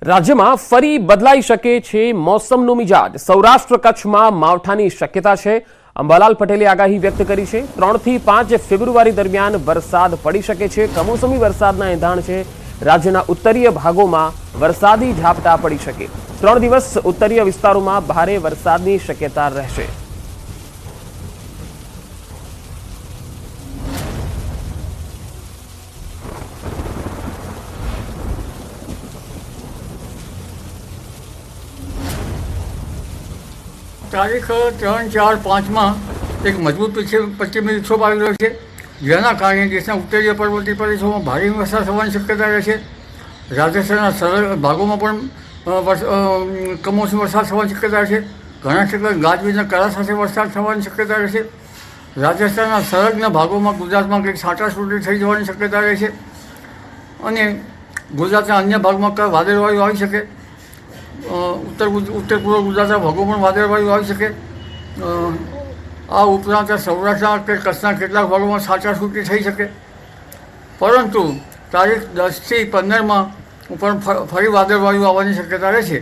રાજ્યમાં ફરી બદલાઈ શકે છે મોસમનો મિજાજ। સૌરાષ્ટ્ર કચ્છમાં માવઠાની શક્યતા છે। અંબાલાલ પટેલે આગાહી વ્યક્ત કરી છે। 3 થી 5 ફેબ્રુઆરી દરમિયાન વરસાદ પડી શકે છે। કમોસમી વરસાદના એંધાણ છે। રાજ્યના ઉત્તરીય ભાગોમાં વરસાદી ઝાપટા પડી શકે। 3 દિવસ ઉત્તરીય વિસ્તારોમાં ભારે વરસાદની શક્યતા રહેશે। તારીખ 3, 4, 5 માં એક મજબૂત પશ્ચિમી વિક્ષોભ આવી રહ્યો છે, જેના કારણે દેશના ઉત્તરીય પર્વતીય પ્રદેશોમાં ભારે વરસાદ થવાની શક્યતા રહે છે। રાજસ્થાનના સરહદ ભાગોમાં પણ કમોસમી વરસાદ થવાની શક્યતા છે। ઘણા ક્ષેત્રે ગાજવીજના કરા સાથે વરસાદ થવાની શક્યતા રહે છે। રાજસ્થાનના સંલગ્ન ભાગોમાં ગુજરાતમાં કંઈક છાંટાછૂટી થઈ જવાની શક્યતા રહે છે અને ગુજરાતના અન્ય ભાગમાં વાદળવાયુ આવી શકે। ઉત્તર પૂર્વ ગુજરાતના ભાગોમાં વાદળવાયુ આવી શકે। આ ઉપરાંત સૌરાષ્ટ્રના કે કચ્છના કેટલાક ભાગોમાં છાંટાછૂટી થઈ શકે, પરંતુ તારીખ 10 થી 15માં પણ ફરી વાદળવાયુ આવવાની શક્યતા રહેશે।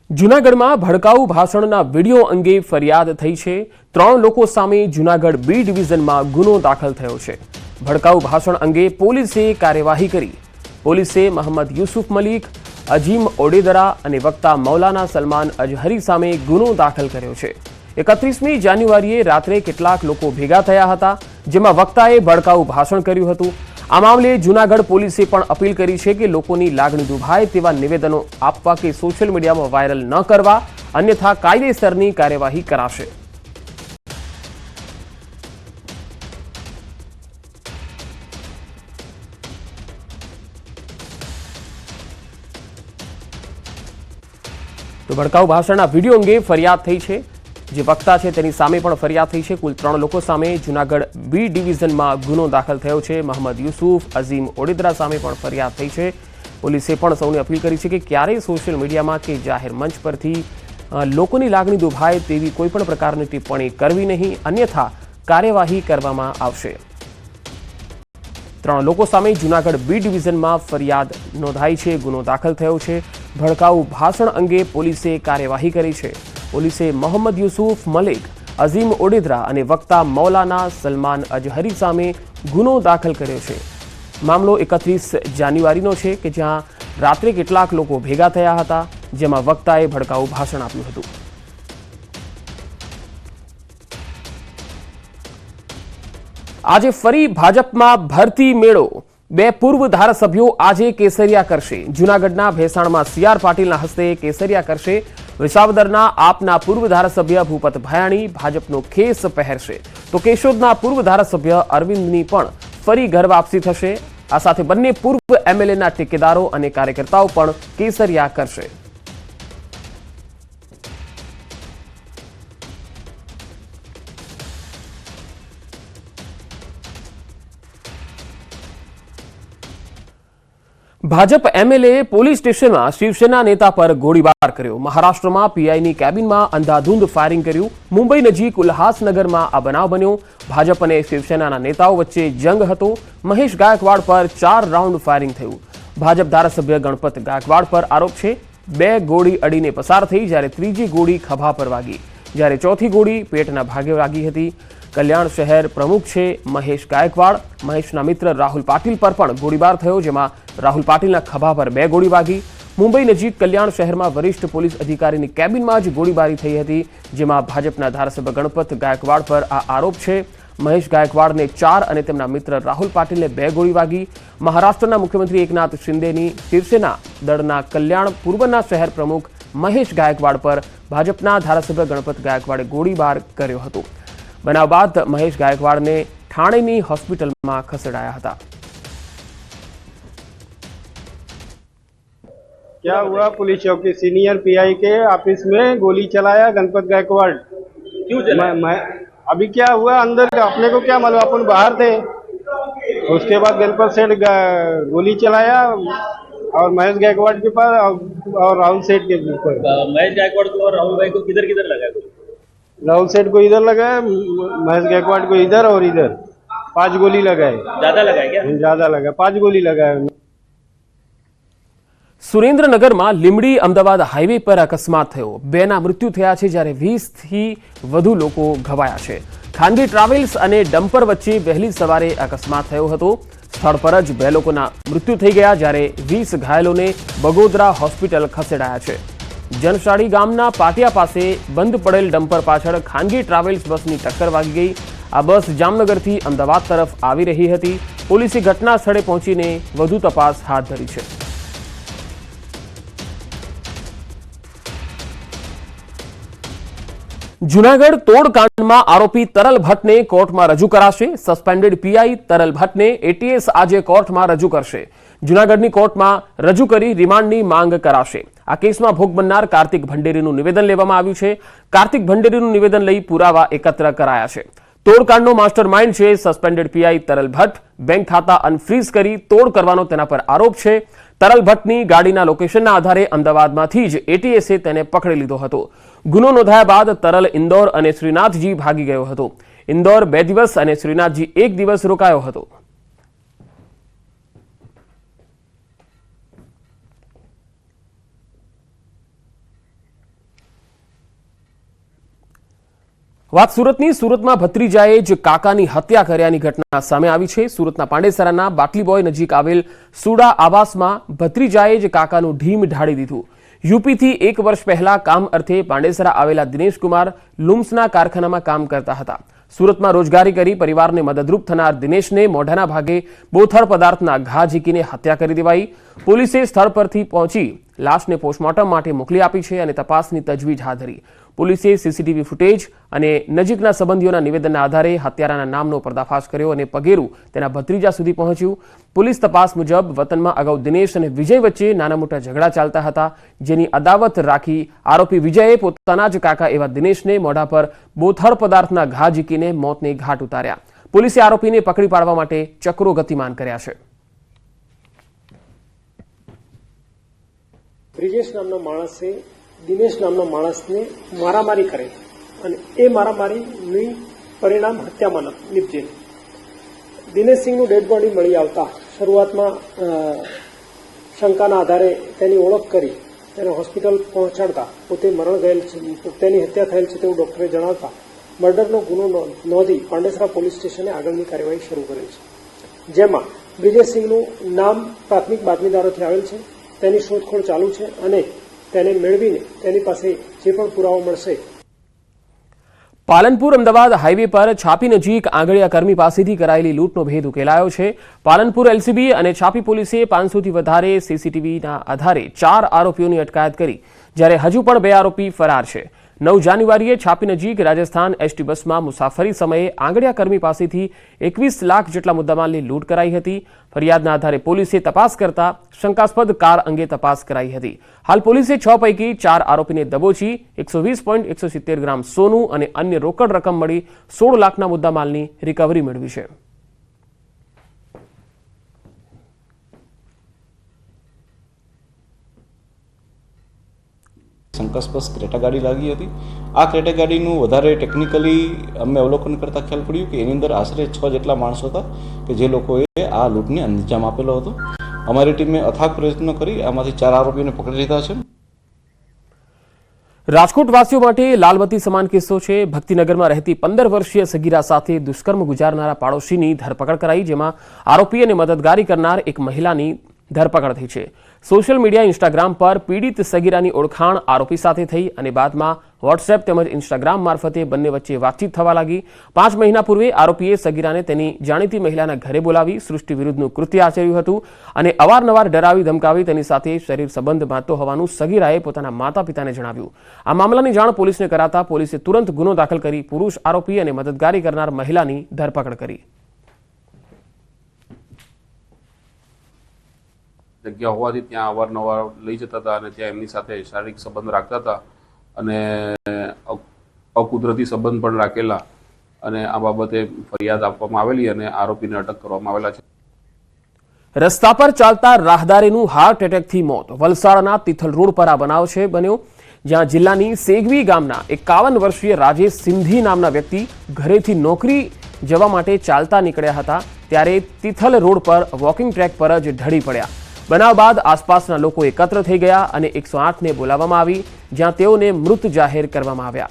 જૂનાગઢમાં ભડકાઉ ભાષણના વિડીયો અંગે ફરિયાદ થઈ છે। 3 લોકો સામે જૂનાગઢ બી ડિવિઝનમાં ગુનો દાખલ થયો છે। ભડકાઉ ભાષણ અંગે પોલીસે કાર્યવાહી કરી। પોલીસે મોહમ્મદ યુસુફ મલિક, અજીમ ઓડેદરા અને વક્તા મૌલાના સલમાન અજહરી સામે ગુનો દાખલ કર્યો છે। 31મી જાન્યુઆરીએ રાત્રે કેટલાક લોકો ભેગા થયા હતા, જેમાં વક્તાએ ભડકાઉ ભાષણ કર્યું હતું। આ મામલે જૂનાગઢ પોલીસે પણ અપીલ કરી છે કે લોકોની લાગણી દુભાય તેવા નિવેદનો આપવા કે સોશિયલ મીડિયામાં વાયરલ ન કરવા, અન્યથા કાયદેસરની કાર્યવાહી કરાશે। તો ભડકાઉ ભાષણના વિડીયો અંગે ફરિયાદ થઈ છે। જે વક્તા છે તેની સામે પણ ફરિયાદ થઈ છે। કુલ 3 લોકો સામે જૂનાગઢ બી ડિવિઝનમાં ગુનો દાખલ થયો છે। મોહમ્મદ યુસુફ, અઝીમ ઓડેદરા સામે પણ ફરિયાદ થઈ છે। પોલીસે પણ સૌને અપીલ કરી છે કે ક્યારેય સોશિયલ મીડિયામાં કે જાહેર મંચ પરથી લોકોની લાગણી દુભાય તેવી કોઈ પણ પ્રકારની ટિપ્પણી કરવી નહીં, અન્યથા કાર્યવાહી કરવામાં આવશે। 3 લોકો સામે જૂનાગઢ બી ડિવિઝનમાં ફરિયાદ નોંધાઈ છે, ગુનો દાખલ થયો છે। ભડકાઉ ભાષણ અંગે પોલીસે કાર્યવાહી કરી છે। પોલીસે મોહમ્મદ યુસુફ મલિક, અઝીમ ઓડેદરા અને વક્તા મૌલાના સલમાન અજહરી સામે ગુનો દાખલ કર્યો છે। મામલો 31 જાન્યુઆરીનો છે કે જ્યાં રાત્રે કેટલાક લોકો ભેગા થયા હતા, જેમાં વક્તાએ ભડકાઉ ભાષણ આપ્યું હતું। આજે ફરી ભાજપમાં ભરતી મેળો। 2 પૂર્વ ધારાસભ્યો આજે કેસરિયા કરશે। જૂનાગઢના ભેસાણમાં CR પાટીલના હસ્તે કેસરિયા કરશે। વિસાવદરના આપના પૂર્વ ધારાસભ્ય ભૂપત ભયાણી ભાજપનો ખેસ પહેરશે, તો કેશોદના પૂર્વ ધારાસભ્ય અરવિંદની પણ ફરી ઘર વાપસી થશે। આ સાથે બંને પૂર્વ MLAના ટેકેદારો અને કાર્યકર્તાઓ પણ કેસરિયા કરશે। ભાજપ MLA પોલીસ સ્ટેશનમાં શિવસેના નેતા પર ગોળીબાર કર્યો। મહારાષ્ટ્રમાં પીઆઈની કેબિનમાં અંધાધૂંધ ફાયરિંગ કર્યું। મુંબઈ નજીક ઉલ્હાસનગરમાં આ બનાવ બન્યો। ભાજપ અને શિવસેનાના નેતાઓ વચ્ચે જંગ હતો। મહેશ ગાયકવાડ પર 4 રાઉન્ડ ફાયરિંગ થયું। ભાજપ ધારાસભ્ય ગણપત ગાયકવાડ પર આરોપ છે 2 ગોળી અડીને પસાર થઈ, જ્યારે ત્રીજી ગોળી ખભા પર વાગી, જ્યારે ચોથી ગોળી પેટના ભાગે વાગી હતી। કલ્યાણ શહેર પ્રમુખ છે મહેશ ગાયકવાડ। મહેશના મિત્ર રાહુલ પાટીલ પર પણ ગોળીબાર થયો, જેમાં રાહુલ પાટીલના ખભા પર 2 ગોળી વાગી। મુંબઈ નજીક કલ્યાણ શહેરમાં વરિષ્ઠ પોલીસ અધિકારીની કેબિનમાં જ ગોળીબારી થઈ હતી, જેમાં ભાજપના ધારાસભ્ય ગણપત ગાયકવાડ પર આ આરોપ છે। મહેશ ગાયકવાડને 4 અને તેમના મિત્ર રાહુલ પાટીલને 2 ગોળી વાગી। મહારાષ્ટ્રના મુખ્યમંત્રી એકનાથ શિંદેની શિવસેના દળના કલ્યાણ પૂર્વના શહેર પ્રમુખ મહેશ ગાયકવાડ પર ભાજપના ધારાસભ્ય ગણપત ગાયકવાડે ગોળીબાર કર્યો હતો। બનાવ બાદ મહેશ ગાયકવાડને ઠાણેની હોસ્પિટલમાં ખસેડાયા હતા। क्या हुआ? पुलिस चौकी सीनियर पीआई के ऑफिस में गोली चलाया गणपत गायकवाड़। क्यों चलाया? मैं अभी क्या हुआ अंदर का अपने को क्या मालूम, अपन बाहर थे। उसके बाद गणपत सेठ गोली चलाया और महेश गायकवाड़ के पास और राहुल सेठ के ऊपर। महेश गायकवाड़ को और राहुल भाई को किधर किधर लगा? राहुल सेठ को इधर लगा, महेश गायकवाड़ को इधर और इधर 5 गोली लगाए। ज्यादा लगा है क्या? ज्यादा लगा, 5 गोली लगाए। સુરેન્દ્રનગરમાં લીંબડી અમદાવાદ હાઈવે પર અકસ્માત થયો. 2ના મૃત્યુ થયા છે જ્યારે 20થી વધુ લોકો ઘવાયા છે. ખાનગી ટ્રાવેલ્સ અને ડમ્પર વચ્ચે વહેલી સવારે અકસ્માત થયો હતો. સ્થળ પર જ 2 લોકોના મૃત્યુ થઈ ગયા જ્યારે 20 ઘાયલોને બગોદરા હોસ્પિટલ ખસેડાયા છે. જનશાળી ગામના પાટિયા પાસે બંધ પડેલ ડમ્પર પાછળ ખાનગી ટ્રાવેલ્સ બસની ટક્કર વાગી ગઈ. આ બસ જામનગરથી અમદાવાદ તરફ આવી રહી હતી. પોલીસે ઘટના સ્થળે પહોંચીને વધુ તપાસ હાથ ધરી છે. જૂનાગઢ તોડકાંડમાં આરોપી તરલ ભટ્ટને કોર્ટમાં રજૂ કરાશે. સસ્પેન્ડેડ પીઆઈ તરલ ભટ્ટને એટીએસ આજે કોર્ટમાં રજૂ કરશે. જૂનાગઢની કોર્ટમાં રજૂ કરી રિમાન્ડની માંગ કરાશે. આ કેસમાં ભોગ બનનાર કાર્તિક ભંડેરીનું નિવેદન લેવામાં આવ્યું છે. કાર્તિક ભંડેરીનું નિવેદન લઈ પુરાવા એકત્ર કરાયા છે. તોડકાંડનો માસ્ટર માઇન્ડ છે સસ્પેન્ડેડ પીઆઈ તરલ ભટ્ટ. બેંક ખાતા અનફ્રીઝ કરી તોડ કરવાનો તેના પર આરોપ છે. તરલ ભટ્ટની ગાડીના લોકેશનના આધારે અમદાવાદમાંથી જ એટીએસે તેને પકડી લીધો હતો. ગુનો નોંધાયા બાદ તરલ ઇન્દોર અને શ્રીનાથજી ભાગી ગયો હતો. ઇન્દોર 2 દિવસ અને શ્રીનાથજી 1 દિવસ રોકાયો હતો. વાત સુરતની. સુરતમાં ભત્રીજાએ જ કાકાની હત્યા કર્યાની ઘટના સામે આવી છે. સુરતના પાંડેસરાના બાટલી બોય નજીક આવેલ સુડા આવાસમાં ભત્રીજાએ જ કાકાનું ઢીમ ઢાળી દીધું. યુપીથી 1 વર્ષ પહેલા કામ અર્થે પાંડેસરા આવેલા દિનેશકુમાર લુમ્સના કારખાનામાં કામ કરતા હતા. સુરતમાં રોજગારી કરી પરિવારને મદદરૂપ થનાર દિનેશને મોઢાના ભાગે બોથડ પદાર્થના ઘા ઝીકીને હત્યા કરી દેવાઈ. પોલીસે સ્થળ પરથી પહોંચી લાશને પોસ્ટમોર્ટમ માટે મોકલી આપી છે અને તપાસની તજવીજ હાથ ધરી. પોલીસે સીસીટીવી ફૂટેજ અને નજીકના સંબંધીઓના નિવેદનના આધારે હત્યારાના નામનો પર્દાફાશ કર્યો અને પગેરું તેના ભત્રીજા સુધી પહોંચ્યું. પોલીસ તપાસ મુજબ વતનમાં અગાઉ દિનેશ અને વિજય વચ્ચે નાના મોટા ઝઘડા ચાલતા હતા, જેની અદાવત રાખી આરોપી વિજયે પોતાના જ કાકા એવા દિનેશને મોઢા પર બોથડ પદાર્થના ઘા ઝીકીને મોતને ઘાટ ઉતાર્યા. પોલીસે આરોપીને પકડી પાડવા માટે ચક્રો ગતિમાન કર્યા છે. બ્રિજેશ નામના માણસે દિનેશ નામના માણસને મારામારી કરે અને એ મારામારીની પરિણામ હત્યામાં નીપજે. દિનેશસિંહનું ડેડ બોડી મળી આવતા શરૂઆતમાં શંકાના આધારે તેની ઓળખ કરી તેને હોસ્પિટલ પહોંચાડતા પોતે મરણ ગયેલ છે, તેની હત્યા થયેલ છે તેવું ડોક્ટરે જણાવતા મર્ડરનો ગુનો નોંધી પાંડેસરા પોલીસ સ્ટેશને આગળની કાર્યવાહી શરૂ કરેલ છે. જેમાં બ્રિજેશસિંહનું નામ પ્રાથમિક બાતમીદારોથી આવેલ છે. તેની શોધખોળ ચાલુ છે અને તેને મેળવીને તેની પાસે જે પણ પુરાવો મળશે. પાલનપુર અમદાવાદ હાઈવે પર છાપી નજીક આંગળીયા કર્મી પાસેથી કરાયેલી લૂંટનો ભેદ ઉકેલાયો છે. પાલનપુર એલસીબી અને છાપી પોલીસે 500થી વધારે સીસીટીવીના આધારે 4 આરોપીઓની અટકાયત કરી, જ્યારે હજુ પણ 2 આરોપી ફરાર છે. 9 જાન્યુઆરીએ છાપી નજીક રાજસ્થાન એસટી બસમાં મુસાફરી સમયે આંગળીયા કર્મી પાસેથી 21 લાખ જેટલા મુદ્દામાલની લૂંટ કરાઈ હતી. ફરિયાદના આધારે પોલીસે તપાસ કરતા શંકાસ્પદ કાર અંગે તપાસ કરાઈ હતી. હાલ પોલીસે 6 પૈકી 4 આરોપીને દબોચી 120.170 ગ્રામ સોનું અને અન્ય રોકડ રકમ મળી 16 લાખના મુદ્દામાલની રિકવરી મેળવી છે. શંકાસ્પદ ક્રેટા ગાડી લાગી હતી. આ ક્રેટા ગાડીનું વધારે ટેકનિકલી અમે અવલોકન કરતાં ખ્યાલ પડ્યું કે એની અંદર આશરે 6 જેટલા માણસો હતા કે જે લોકોએ આ લૂંટને અંજામ આપેલો હતો. અમારી ટીમે અથાગ પ્રયત્નો કરી આમાંથી 4 આરોપીઓને પકડી લીધા છે. રાજકોટ વાસીઓ માટે લાલબત્તી સમાન કિસ્સો છે. ભક્તિનગરમાં રહેતી 15 વર્ષીય સગીરા સાથે દુષ્કર્મ ગુજારનારા પાડોશીની ધરપકડ કરાઈ, જેમાં આરોપી અને મદદગારી કરનાર એક મહિલાની ધરપકડ થઈ છે. સોશિયલ મીડિયા ઇન્સ્ટાગ્રામ પર પીડિત સગીરાની ઓળખાણ આરોપી સાથે થઈ અને બાદમાં વોટ્સએપ તેમજ ઇન્સ્ટાગ્રામ મારફતે બંને વચ્ચે વાતચીત થવા લાગી. 5 મહિના પૂર્વે આરોપીએ સગીરાને તેની જાણીતી મહિલાના ઘરે બોલાવી સૃષ્ટિ વિરુદ્ધનું કૃત્ય આચર્યું હતું અને અવારનવાર ડરાવી ધમકાવી તેની સાથે શરીર સંબંધ બાંધતો હોવાનું સગીરાએ પોતાના માતા પિતાને જણાવ્યું. આ મામલાની જાણ પોલીસને કરાતા પોલીસે તુરંત ગુનો દાખલ કરી પુરુષ આરોપી અને મદદગારી કરનાર મહિલાની ધરપકડ કરી. જગ્યા હોવાથી ત્યાં અવારનવાર લઈ જતા હતા અને ત્યાં એમની સાથે શારીરિક સંબંધ રાખતા હતા અને અકુદરતી સંબંધ પણ રાખેલા અને આ બાબતે ફરિયાદ આપવામાં આવેલી અને આરોપીને અટક કરવામાં આવેલા છે. રસ્તા પર ચાલતા રાહદારીનું હાર્ટ એટેકથી મોત. વલસાડના તિથલ રોડ પર આ બનાવ છે બન્યો, જ્યાં જિલ્લાની સેગવી ગામના 51 વર્ષીય રાજેશ સિંધી નામના વ્યક્તિ ઘરેથી નોકરી જવા માટે ચાલતા નીકળ્યા હતા, ત્યારે તિથલ રોડ પર વોકિંગ ટ્રેક પર જ ઢળી પડ્યા. બનાવ બાદ આસપાસના લોકો એકત્ર થઈ ગયા અને 108ને બોલાવવામાં આવી, જ્યાં તેઓને મૃત જાહેર કરવામાં આવ્યા.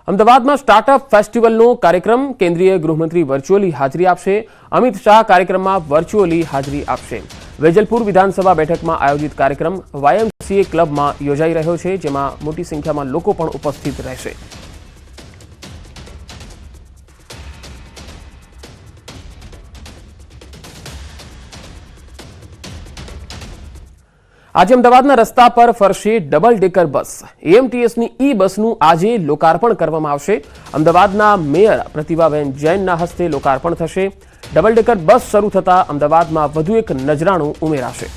અમદાવાદમાં સ્ટાર્ટઅપ ફેસ્ટિવલનો કાર્યક્રમ. કેન્દ્રીય ગૃહમંત્રી વર્ચ્યુઅલી હાજરી આપશે. અમિત શાહ કાર્યક્રમમાં વર્ચ્યુઅલી હાજરી આપશે. વેજલપુર વિધાનસભા બેઠકમાં આયોજિત કાર્યક્રમ YMCA ક્લબમાં યોજાઈ રહ્યો છે, જેમાં મોટી સંખ્યામાં લોકો પણ ઉપસ્થિત રહેશે. આજે અમદાવાદના રસ્તા પર ફરશે ડબલ ડેકર બસ. AMTSની બસનું આજે લોકાર્પણ કરવામાં આવશે. અમદાવાદના મેયર પ્રતિભાબેન જૈનના હસ્તે લોકાર્પણ થશે. ડબલ ડેકર બસ શરૂ થતાં અમદાવાદમાં વધુ એક નજરાણું ઉમેરાશે.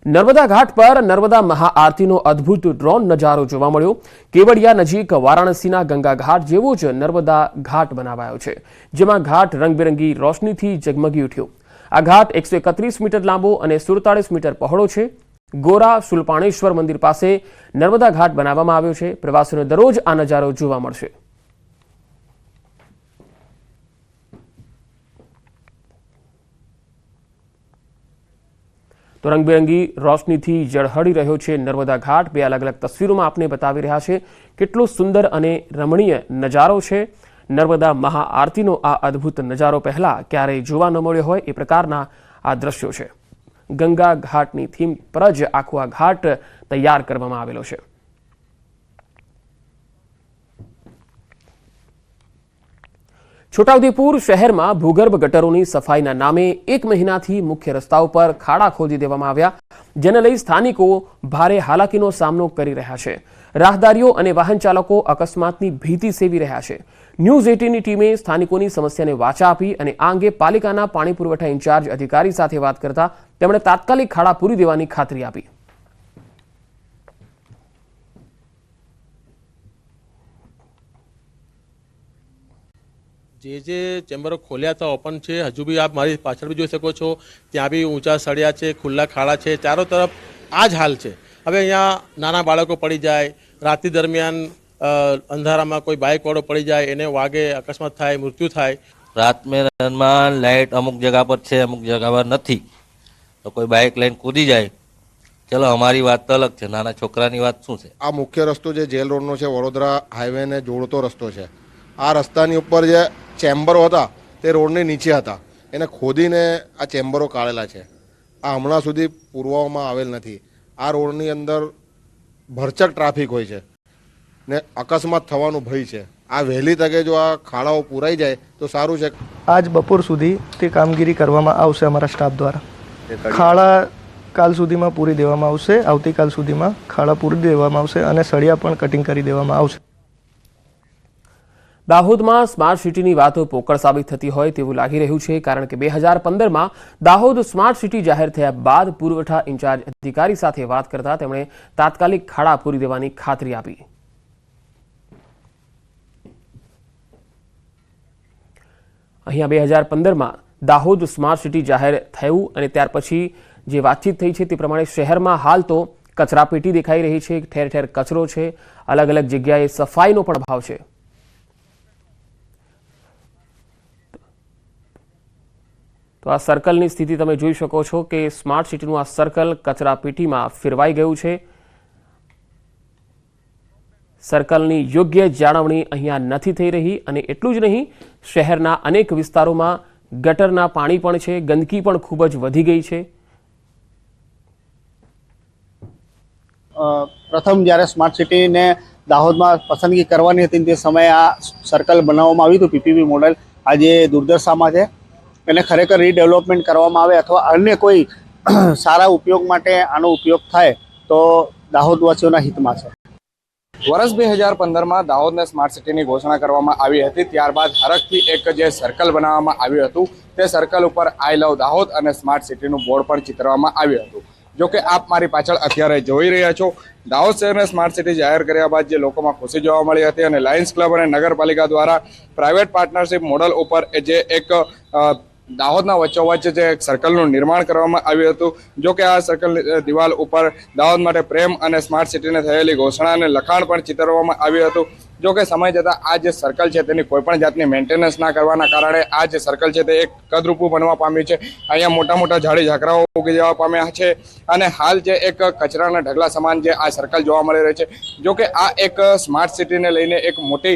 નર્મદા ઘાટ પર નર્મદા મહાઆરતીનો અદ્ભુત ડ્રોન નજારો જોવા મળ્યો. કેવડિયા નજીક વારાણસીના ગંગા ઘાટ જેવો જ નર્મદા ઘાટ બનાવાયો છે, જેમાં ઘાટ રંગબેરંગી રોશનીથી ઝગમગી ઉઠ્યો. આ ઘાટ 131 મીટર લાંબો અને 47 મીટર પહોળો છે. ગોરા શુલપાણેશ્વર મંદિર પાસે નર્મદા ઘાટ બનાવવામાં આવ્યો છે. પ્રવાસીઓને દરરોજ આ નજારો જોવા મળશે. તો રંગબેરંગી રોશનીથી ઝળહળી રહ્યો છે નર્મદા ઘાટ. બે અલગ અલગ તસવીરોમાં આપને બતાવી રહ્યા છે કેટલો સુંદર અને રમણીય નજારો છે. નર્મદા મહાઆરતીનો આ અદ્ભુત નજારો પહેલા ક્યારેય જોવા ન મળ્યો હોય એ પ્રકારના આ દ્રશ્યો છે. ગંગા ઘાટની થીમ પર જ આખો આ ઘાટ તૈયાર કરવામાં આવેલો છે. છોટાઉદેપુર શહેરમાં ભૂગર્ભ ગટરોની સફાઈના નામે 1 મહિનાથી મુખ્ય રસ્તાઓ પર ખાડા ખોદી દેવામાં આવ્યા, જેને લઈ સ્થાનિકો ભારે હાલાકીનો સામનો કરી રહ્યા છે. રાહદારીઓ અને વાહન ચાલકો અકસ્માતની ભીતિ સેવી રહ્યા છે. ન્યૂઝ 18ની ટીમે સ્થાનિકોની સમસ્યાને વાચા આપી અને આ અંગે પાલિકાના પાણી પુરવઠા ઇન્ચાર્જ અધિકારી સાથે વાત કરતા તેમણે તાત્કાલિક ખાડા પૂરી દેવાની ખાતરી આપી. જે ચેમ્બરો ખોલ્યા હતા ઓપન છે, હજુ બી આપ મારી પાછળ બી જોઈ શકો છો, ત્યાં બી ઊંચા સળિયા છે, ખુલ્લા ખાડા છે, ચારો તરફ આ જ હાલ છે. હવે અહીંયા નાના બાળકો પડી જાય, રાત્રિ દરમિયાન અંધારામાં કોઈ બાઇકવાળો પડી જાય, એને વાગે, અકસ્માત થાય, મૃત્યુ થાય. રાતમાં લાઇટ અમુક જગા પર છે, અમુક જગા પર નથી, તો કોઈ બાઇક લઈને કૂદી જાય. ચલો અમારી વાત તો અલગ છે, નાના છોકરાની વાત શું છે? આ મુખ્ય રસ્તો જે જેલ રોડનો છે, વડોદરા હાઈવેને જોડતો રસ્તો છે. આ રસ્તાની ઉપર જે ચેમ્બરો હતા તે રોડની નીચે હતા, એને ખોદીને આ ચેમ્બરો કાઢેલા છે. આ હમણાં સુધી પૂરવામાં આવેલ નથી. આ રોડની અંદર ભરચક ટ્રાફિક હોય છે ને અકસ્માત થવાનું ભય છે. આ વહેલી તકે જો આ ખાડાઓ પૂરાઈ જાય તો સારું છે. આજ બપોર સુધી તે કામગીરી કરવામાં આવશે અમારા સ્ટાફ દ્વારા. ખાડા કાલ સુધીમાં પૂરી દેવામાં આવશે, આવતીકાલ સુધીમાં ખાડા પૂરી દેવામાં આવશે અને સળિયા પણ કટિંગ કરી દેવામાં આવશે. દાહોદમાં સ્માર્ટ સિટીની વાતો પોકળ સાબિત થતી હોય તેવું લાગી રહ્યું છે, કારણ કે 2015માં દાહોદ સ્માર્ટ સિટી જાહેર થયા બાદ પુરવઠા ઇન્ચાર્જ અધિકારી સાથે વાત કરતા તેમણે તાત્કાલિક ખાડા પૂરી દેવાની ખાતરી આપી. અહીંયા 2015માં દાહોદ સ્માર્ટ સિટી જાહેર થયું અને ત્યાર પછી જે વાતચીત થઈ છે તે પ્રમાણે શહેરમાં હાલ તો કચરાપેટી દેખાઈ રહી છે, ઠેર ઠેર કચરો છે, અલગ અલગ જગ્યાએ સફાઈનો પણ અભાવ છે. તો આ સર્કલની સ્થિતિ તમે જોઈ શકો છો કે સ્માર્ટ સિટીનું આ સર્કલ કચરાપેટીમાં ફેરવાઈ ગયું છે. સર્કલની યોગ્ય જાળવણી અહીંયા નથી થઈ રહી અને એટલું જ નહીં, શહેરના અનેક વિસ્તારોમાં ગટરના પાણી પણ છે, ગંદકી પણ ખૂબ જ વધી ગઈ છે. પ્રથમ જ્યારે સ્માર્ટ સિટીને દાહોદમાં પસંદગી કરવાની હતી તે સમયે આ સર્કલ બનાવવામાં આવ્યું હતું PPP મોડેલ. આજે દુર્દશામાં છે. એને ખરેખર રીડેવલપમેન્ટ કરવામાં આવે અથવા અન્ય કોઈ સારા ઉપયોગ માટે આનો ઉપયોગ થાય તો દાહોદવાસીઓના હિતમાં છે. વર્ષ 2015માં દાહોદને સ્માર્ટ સિટીની ઘોષણા કરવામાં આવી હતી. ત્યારબાદ હરખથી એક જે સર્કલ બનાવવામાં આવ્યું હતું તે સર્કલ ઉપર આઈ લવ દાહોદ અને સ્માર્ટ સિટીનું બોર્ડ પણ ચિતરવામાં આવ્યું હતું. જો કે આપ મારી પાછળ અત્યારે જોઈ રહ્યા છો, દાહોદ શહેરને સ્માર્ટ સિટી જાહેર કર્યા બાદ જે લોકોમાં ખુશી જોવા મળી હતી અને લાયન્સ ક્લબ અને નગરપાલિકા દ્વારા પ્રાઇવેટ પાર્ટનરશિપ મોડલ ઉપર જે એક દાહોદના વચ્ચોવચ્ચ જે એક સર્કલનું નિર્માણ કરવામાં આવ્યું હતું. જો કે આ સર્કલ દિવાલ ઉપર દાહોદ માટે પ્રેમ અને સ્માર્ટ સિટીને થયેલી ઘોષણા અને લખાણ પણ ચિતરવામાં આવ્યું હતું. જો કે સમય જતાં આ જે સર્કલ છે તેની કોઈ પણ જાતની મેન્ટેનન્સ ના કરવાના કારણે આ જે સર્કલ છે તે એક કદરૂપું બનવા પામ્યું છે. અહીંયા મોટા મોટા ઝાડી ઝાકરાઓ ઉગી જવા પામ્યા છે અને હાલ જે એક કચરાના ઢગલા સમાન જે આ સર્કલ જોવા મળી રહી છે. જો કે આ એક સ્માર્ટ સિટીને લઈને એક મોટી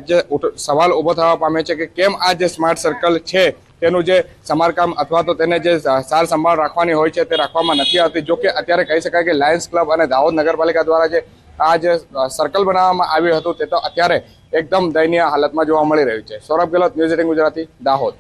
જે સવાલ ઊભો થવા પામ્યો છે કે કેમ આ જે સ્માર્ટ સર્કલ છે તેનું જે સમારકામ અથવા તો તેને જે સાર સંભાળ રાખવાની હોય છે તે રાખવામાં નથી આવતી. જો કે અત્યારે કહી શકાય કે લાયન્સ ક્લબ અને દાહોદ નગરપાલિકા દ્વારા જે આ જે સર્કલ બનાવવામાં આવ્યું હતું તે તો અત્યારે એકદમ દયનીય હાલતમાં જોવા મળી રહ્યું છે. સૌરભ ગેહલોત, ન્યૂઝ 18 ગુજરાતી, દાહોદ.